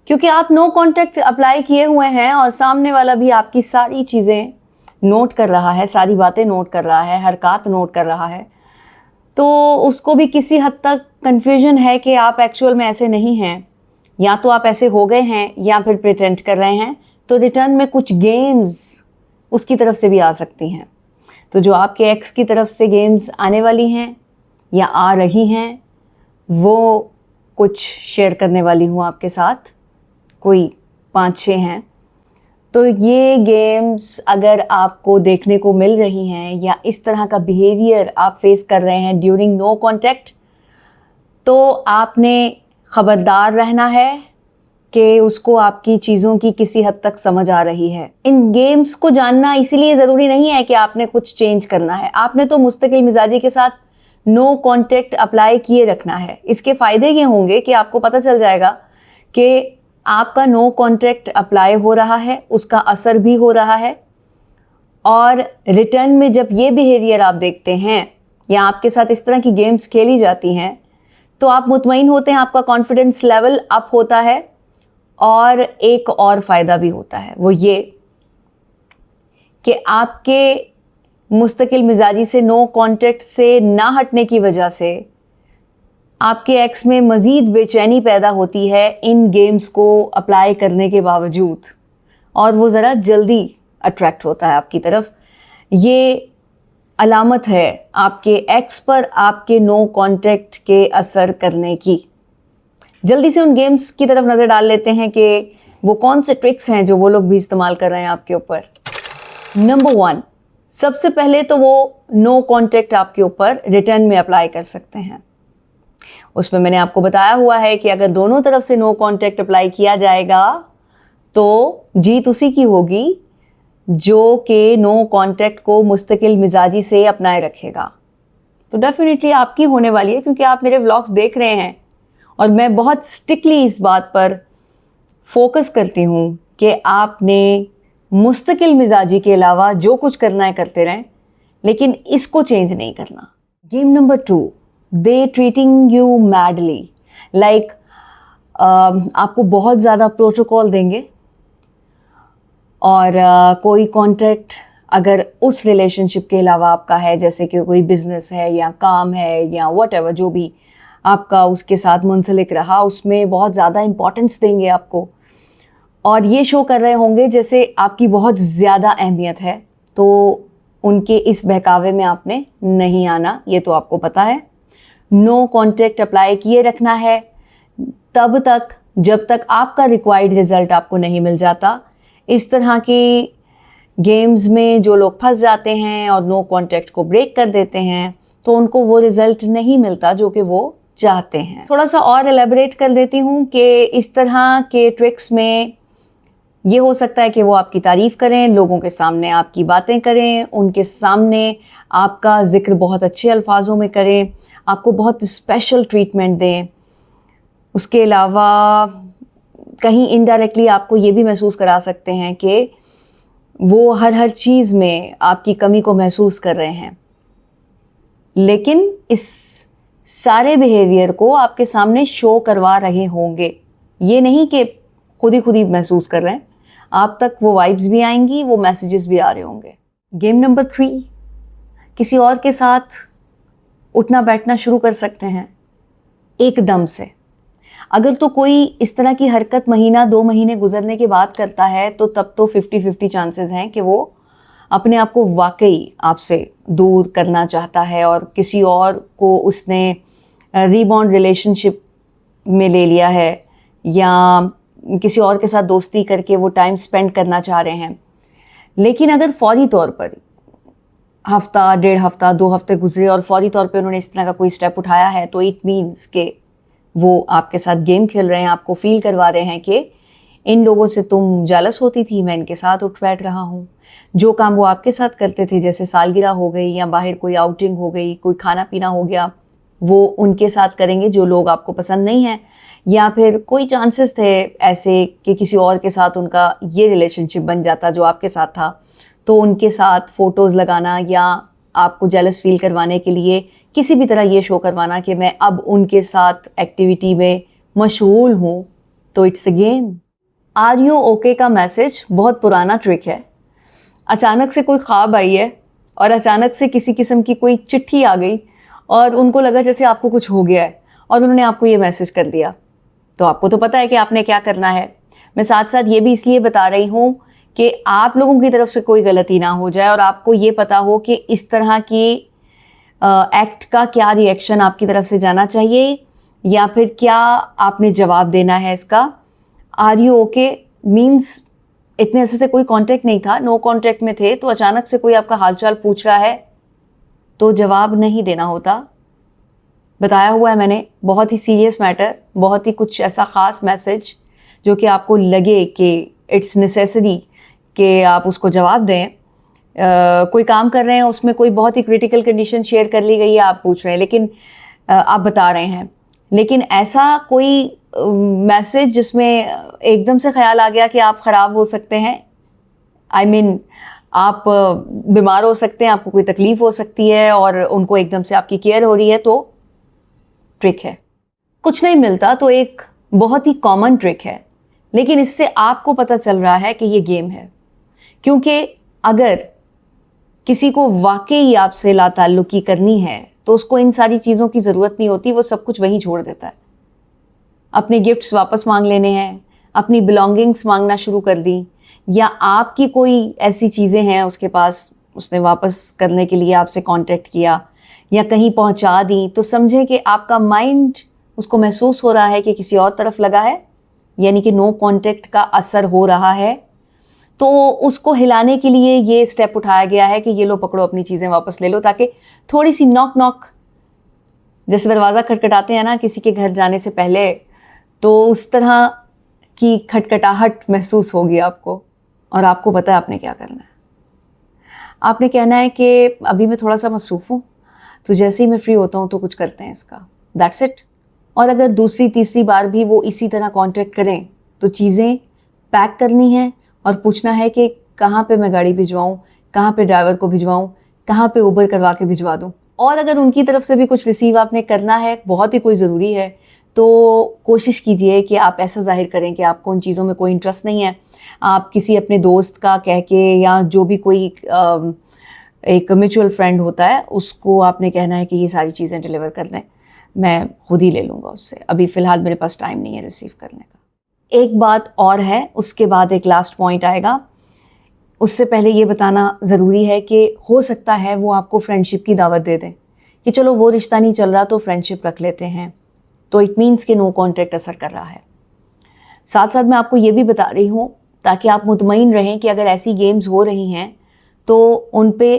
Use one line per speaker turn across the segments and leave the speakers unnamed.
क्योंकि आप no contact apply किए हुए हैं और सामने वाला भी आपकी सारी चीज़ें नोट कर रहा है, सारी बातें नोट कर रहा है, हरकत नोट कर रहा है, तो उसको भी किसी हद तक कन्फ्यूजन है कि आप एक्चुअल में ऐसे नहीं हैं, या तो आप ऐसे हो गए हैं या फिर प्रिटेंड कर रहे हैं। तो रिटर्न में कुछ गेम्स उसकी तरफ से भी आ सकती हैं। तो जो आपके एक्स की तरफ से गेम्स आने वाली हैं या आ रही हैं, वो कुछ शेयर करने वाली हूँ आपके साथ। कोई 5-6 हैं। तो ये गेम्स अगर आपको देखने को मिल रही हैं या इस तरह का बिहेवियर आप फेस कर रहे हैं ड्यूरिंग नो कॉन्टैक्ट, तो आपने ख़बरदार रहना है कि उसको आपकी चीज़ों की किसी हद तक समझ आ रही है। इन गेम्स को जानना इसीलिए ज़रूरी नहीं है कि आपने कुछ चेंज करना है। आपने तो मुस्तकिल मिजाजी के साथ नो कॉन्टैक्ट अप्लाई किए रखना है। इसके फ़ायदे ये होंगे कि आपको पता चल जाएगा कि आपका नो कॉन्टैक्ट अप्लाई हो रहा है, उसका असर भी हो रहा है, और रिटर्न में जब ये बिहेवियर आप देखते हैं या आपके साथ इस तरह की गेम्स खेली जाती हैं, तो आप मुतमईन होते हैं, आपका कॉन्फिडेंस लेवल अप होता है। और एक और फ़ायदा भी होता है, वो ये कि आपके मुस्तकिल मिजाजी से, नो कॉन्टैक्ट से ना हटने की वजह से आपके एक्स में मज़ीद बेचैनी पैदा होती है इन गेम्स को अप्लाई करने के बावजूद, और वो ज़रा जल्दी अट्रैक्ट होता है आपकी तरफ। ये अलामत है आपके एक्स पर आपके नो कॉन्टैक्ट के असर करने की। जल्दी से उन गेम्स की तरफ नज़र डाल लेते हैं कि वो कौन से ट्रिक्स हैं जो वो लोग भी इस्तेमाल कर रहे हैं आपके ऊपर। नंबर 1, सबसे पहले तो वो नो कॉन्टैक्ट आपके ऊपर रिटर्न में अप्लाई कर सकते हैं। उसमें मैंने आपको बताया हुआ है कि अगर दोनों तरफ से नो कॉन्टैक्ट अप्लाई किया जाएगा तो जीत उसी की होगी जो कि नो कॉन्टैक्ट को मुस्तकिल मिजाजी से अपनाए रखेगा। तो डेफिनेटली आपकी होने वाली है, क्योंकि आप मेरे व्लॉग्स देख रहे हैं और मैं बहुत स्ट्रिक्टली इस बात पर फोकस करती हूँ कि आपने मुस्तकिल मिजाजी के अलावा जो कुछ करना है करते रहें, लेकिन इसको चेंज नहीं करना। Game number 2, they treating you madly. Like आपको बहुत ज़्यादा प्रोटोकॉल देंगे, और कोई कॉन्टैक्ट अगर उस रिलेशनशिप के अलावा आपका है, जैसे कि कोई बिज़नेस है या काम है या व्हाटएवर, जो भी आपका उसके साथ मुंसलिक रहा, उसमें बहुत ज़्यादा इम्पोर्टेंस देंगे आपको, और ये शो कर रहे होंगे जैसे आपकी बहुत ज़्यादा अहमियत है। तो उनके इस बहकावे में आपने नहीं आना, ये तो आपको पता है। नो कॉन्टैक्ट अप्लाई किए रखना है तब तक जब तक आपका रिक्वायर्ड रिज़ल्ट आपको नहीं मिल जाता। इस तरह की गेम्स में जो लोग फंस जाते हैं और नो कॉन्टैक्ट को ब्रेक कर देते हैं, तो उनको वो रिज़ल्ट नहीं मिलता जो कि वो चाहते हैं। थोड़ा सा और एलेबरेट कर देती हूँ कि इस तरह के ट्रिक्स में ये हो सकता है कि वो आपकी तारीफ़ करें, लोगों के सामने आपकी बातें करें, उनके सामने आपका ज़िक्र बहुत अच्छे अल्फाजों में करें, आपको बहुत स्पेशल ट्रीटमेंट दें। उसके अलावा कहीं इनडायरेक्टली आपको ये भी महसूस करा सकते हैं कि वो हर चीज़ में आपकी कमी को महसूस कर रहे हैं, लेकिन इस सारे बिहेवियर को आपके सामने शो करवा रहे होंगे। ये नहीं कि खुद ही महसूस कर रहे हैं, आप तक वो वाइब्स भी आएंगी, वो मैसेजेस भी आ रहे होंगे। गेम नंबर 3, किसी और के साथ उठना बैठना शुरू कर सकते हैं एकदम से। अगर तो कोई इस तरह की हरकत 1-2 महीने गुजरने के बाद करता है, तो तब तो 50-50 चांसेस हैं कि वो अपने आप को वाकई आपसे दूर करना चाहता है और किसी और को उसने रीबॉन्ड रिलेशनशिप में ले लिया है, या किसी और के साथ दोस्ती करके वो टाइम स्पेंड करना चाह रहे हैं। लेकिन अगर फौरी तौर पर हफ्ता, 1.5 हफ्ता, 2 हफ्ते गुजरे और फौरी तौर पे उन्होंने इस तरह का कोई स्टेप उठाया है, तो इट मीन्स कि वो आपके साथ गेम खेल रहे हैं, आपको फील करवा रहे हैं कि इन लोगों से तुम जेलस होती थी, मैं इनके साथ उठ बैठ रहा हूँ। जो काम वो आपके साथ करते थे, जैसे सालगिरह हो गई या बाहर कोई आउटिंग हो गई, कोई खाना पीना हो गया, वो उनके साथ करेंगे जो लोग आपको पसंद नहीं हैं। या फिर कोई चांसेस थे ऐसे कि किसी और के साथ उनका ये रिलेशनशिप बन जाता जो आपके साथ था, तो उनके साथ फ़ोटोज़ लगाना या आपको जेलस फील करवाने के लिए किसी भी तरह ये शो करवाना कि मैं अब उनके साथ एक्टिविटी में मशगूल हूँ, तो it's a game. Are you okay का मैसेज बहुत पुराना ट्रिक है। अचानक से कोई ख्वाब आई है और अचानक से किसी किस्म की कोई चिट्ठी आ गई और उनको लगा जैसे आपको कुछ हो गया है और उन्होंने आपको ये मैसेज कर दिया, तो आपको तो पता है कि आपने क्या करना है। मैं साथ साथ ये भी इसलिए बता रही हूँ कि आप लोगों की तरफ से कोई गलती ना हो जाए और आपको ये पता हो कि इस तरह की एक्ट का क्या रिएक्शन आपकी तरफ से जाना चाहिए या फिर क्या आपने जवाब देना है इसका। आर यू ओके मीन्स इतने अरसे से कोई कांटेक्ट नहीं था, नो कांटेक्ट में थे, तो अचानक से कोई आपका हालचाल पूछ रहा है तो जवाब नहीं देना होता। बताया हुआ है मैंने, बहुत ही सीरियस मैटर, बहुत ही कुछ ऐसा ख़ास मैसेज जो कि आपको लगे कि इट्स नेसेसरी कि आप उसको जवाब दें। कोई काम कर रहे हैं, उसमें कोई बहुत ही क्रिटिकल कंडीशन शेयर कर ली गई है, आप पूछ रहे हैं, लेकिन आप बता रहे हैं, लेकिन ऐसा कोई मैसेज जिसमें एकदम से ख्याल आ गया कि आप ख़राब हो सकते हैं, आई मीन आप बीमार हो सकते हैं, आपको कोई तकलीफ़ हो सकती है और उनको एकदम से आपकी केयर हो रही है, तो ट्रिक है। कुछ नहीं मिलता तो एक बहुत ही कॉमन ट्रिक है, लेकिन इससे आपको पता चल रहा है कि ये गेम है। क्योंकि अगर किसी को वाकई आपसे लाताल्लुकी करनी है तो उसको इन सारी चीज़ों की ज़रूरत नहीं होती, वो सब कुछ वहीं छोड़ देता है। अपने गिफ्ट्स वापस मांग लेने हैं, अपनी बिलोंगिंग्स मांगना शुरू कर दी, या आपकी कोई ऐसी चीज़ें हैं उसके पास, उसने वापस करने के लिए आपसे कांटेक्ट किया या कहीं पहुंचा दी, तो समझें कि आपका माइंड उसको महसूस हो रहा है कि किसी और तरफ लगा है, यानी कि नो कांटेक्ट का असर हो रहा है। तो उसको हिलाने के लिए ये स्टेप उठाया गया है कि ये लो पकड़ो अपनी चीज़ें वापस ले लो, ताकि थोड़ी सी नॉक नॉक, जैसे दरवाज़ा खटखटाते हैं ना किसी के घर जाने से पहले, तो उस तरह की खटखटाहट महसूस होगी आपको और आपको पता है आपने क्या करना है। आपने कहना है कि अभी मैं थोड़ा सा मसरूफ़ हूँ, तो जैसे ही मैं फ्री होता हूँ तो कुछ करते हैं इसका, दैट्स इट। और अगर दूसरी तीसरी बार भी वो इसी तरह कांटेक्ट करें तो चीज़ें पैक करनी है और पूछना है कि कहाँ पे मैं गाड़ी भिजवाऊँ, कहाँ पे ड्राइवर को भिजवाऊँ, कहाँ पे उबर करवा के भिजवा दूँ। और अगर उनकी तरफ से भी कुछ रिसीव आपने करना है, बहुत ही कोई ज़रूरी है, तो कोशिश कीजिए कि आप ऐसा ज़ाहिर करें कि आपको उन चीज़ों में कोई इंटरेस्ट नहीं है। आप किसी अपने दोस्त का कह के या जो भी कोई एक म्यूचुअल फ्रेंड होता है उसको आपने कहना है कि ये सारी चीज़ें डिलीवर कर दें, मैं खुद ही ले लूँगा उससे, अभी फ़िलहाल मेरे पास टाइम नहीं है रिसीव करने का। एक बात और है, उसके बाद एक लास्ट पॉइंट आएगा। उससे पहले ये बताना ज़रूरी है कि हो सकता है वो आपको फ्रेंडशिप की दावत दे दें कि चलो वो रिश्ता नहीं चल रहा तो फ्रेंडशिप रख लेते हैं, तो इट मीन्स कि नो कॉन्टेक्ट असर कर रहा है। साथ साथ मैं आपको ये भी बता रही हूँ ताकि आप मुतमईन रहें कि अगर ऐसी गेम्स हो रही हैं तो उन पे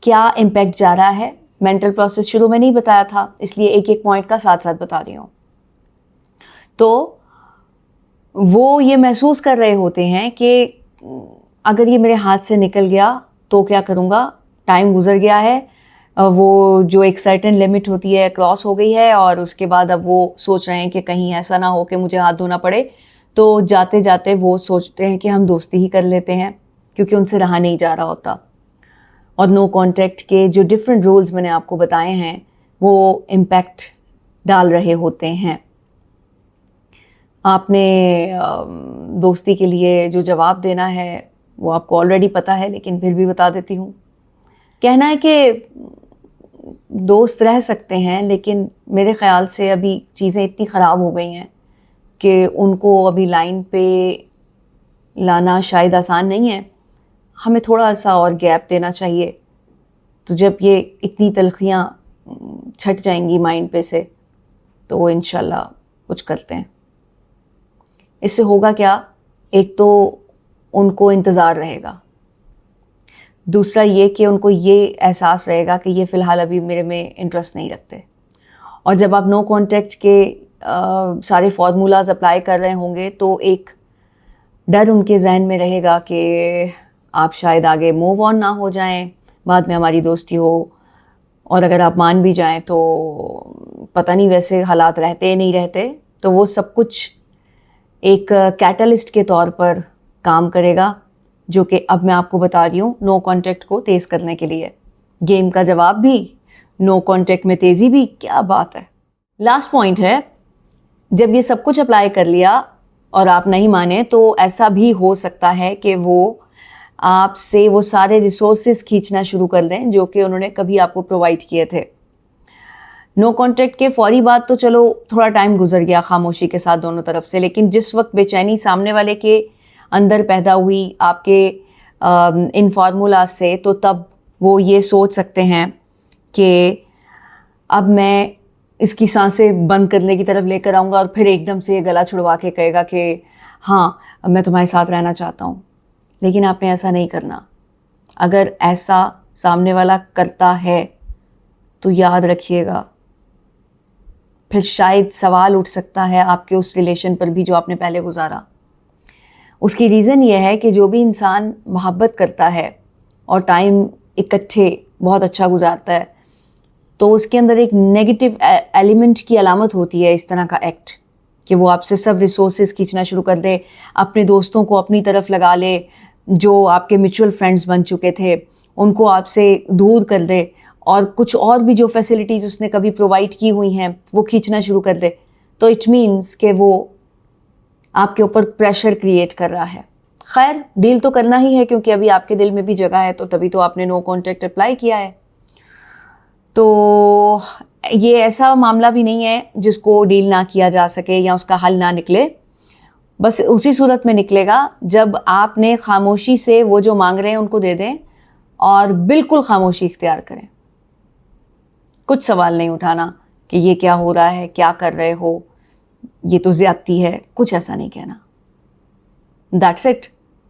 क्या इम्पैक्ट जा रहा है। मेंटल प्रोसेस शुरू में नहीं बताया था, इसलिए एक एक पॉइंट का साथ साथ बता रही हूँ। तो वो ये महसूस कर रहे होते हैं कि अगर ये मेरे हाथ से निकल गया तो क्या करूँगा, टाइम गुजर गया है, वो जो एक सर्टेन लिमिट होती है क्रॉस हो गई है, और उसके बाद अब वो सोच रहे हैं कि कहीं ऐसा ना हो कि मुझे हाथ धोना पड़े, तो जाते जाते वो सोचते हैं कि हम दोस्ती ही कर लेते हैं, क्योंकि उनसे रहा नहीं जा रहा होता। और नो कांटेक्ट के जो डिफरेंट रूल्स मैंने आपको बताए हैं वो इम्पैक्ट डाल रहे होते हैं। आपने दोस्ती के लिए जो जवाब देना है वो आपको ऑलरेडी पता है, लेकिन फिर भी बता देती हूँ। कहना है कि दोस्त रह सकते हैं, लेकिन मेरे ख़्याल से अभी चीज़ें इतनी ख़राब हो गई हैं कि उनको अभी लाइन पे लाना शायद आसान नहीं है। हमें थोड़ा सा और गैप देना चाहिए, तो जब ये इतनी तलखियाँ छट जाएंगी माइंड पे से तो वो इंशाल्लाह कुछ करते हैं। इससे होगा क्या, एक तो उनको इंतज़ार रहेगा, दूसरा ये कि उनको ये एहसास रहेगा कि ये फ़िलहाल अभी मेरे में इंटरेस्ट नहीं रखते। और जब आप नो कांटेक्ट के सारे फार्मूलाज अप्लाई कर रहे होंगे तो एक डर उनके जहन में रहेगा कि आप शायद आगे मूव ऑन ना हो जाएं, बाद में हमारी दोस्ती हो, और अगर आप मान भी जाएं तो पता नहीं वैसे हालात रहते नहीं रहते। तो वो सब कुछ एक कैटलिस्ट के तौर पर काम करेगा, जो कि अब मैं आपको बता रही हूँ नो कांटेक्ट को तेज़ करने के लिए। गेम का जवाब भी, नो कांटेक्ट में तेज़ी भी, क्या बात है। लास्ट पॉइंट है, जब ये सब कुछ अप्लाई कर लिया और आप नहीं माने तो ऐसा भी हो सकता है कि वो आपसे वो सारे रिसोर्सेज खींचना शुरू कर दें जो कि उन्होंने कभी आपको प्रोवाइड किए थे। नो कॉन्टैक्ट के फौरी बाद तो चलो थोड़ा टाइम गुजर गया खामोशी के साथ दोनों तरफ से, लेकिन जिस वक्त बेचैनी सामने वाले के अंदर पैदा हुई आपके इन फार्मूला से, तो तब वो ये सोच सकते हैं कि अब मैं इसकी सांसें बंद करने की तरफ लेकर आऊँगा और फिर एकदम से ये गला छुड़वा के कहेगा कि हाँ अब मैं तुम्हारे साथ रहना चाहता हूँ। लेकिन आपने ऐसा नहीं करना। अगर ऐसा सामने वाला करता है तो याद रखिएगा फिर शायद सवाल उठ सकता है आपके उस रिलेशन पर भी जो आपने पहले गुजारा। उसकी रीज़न ये है कि जो भी इंसान मोहब्बत करता है और टाइम इकट्ठे बहुत अच्छा गुजारता है तो उसके अंदर एक नेगेटिव एलिमेंट की अलामत होती है इस तरह का एक्ट, कि वो आपसे सब रिसोर्सेज खींचना शुरू कर दे, अपने दोस्तों को अपनी तरफ लगा ले, जो आपके म्यूचुअल फ्रेंड्स बन चुके थे उनको आपसे दूर कर दे, और कुछ और भी जो फैसिलिटीज़ उसने कभी प्रोवाइड की हुई हैं वो खींचना शुरू कर दे। तो इट मीन्स कि वो आपके ऊपर प्रेशर क्रिएट कर रहा है। खैर डील तो करना ही है क्योंकि अभी आपके दिल में भी जगह है, तो तभी तो आपने नो कॉन्टैक्ट अप्लाई किया है। तो ये ऐसा मामला भी नहीं है जिसको डील ना किया जा सके या उसका हल ना निकले। बस उसी सूरत में निकलेगा जब आपने खामोशी से वो जो मांग रहे हैं उनको दे दें और बिल्कुल खामोशी इख्तियार करें। कुछ सवाल नहीं उठाना कि ये क्या हो रहा है, क्या कर रहे हो, ये तो ज़्यादती है, कुछ ऐसा नहीं कहना। That's it.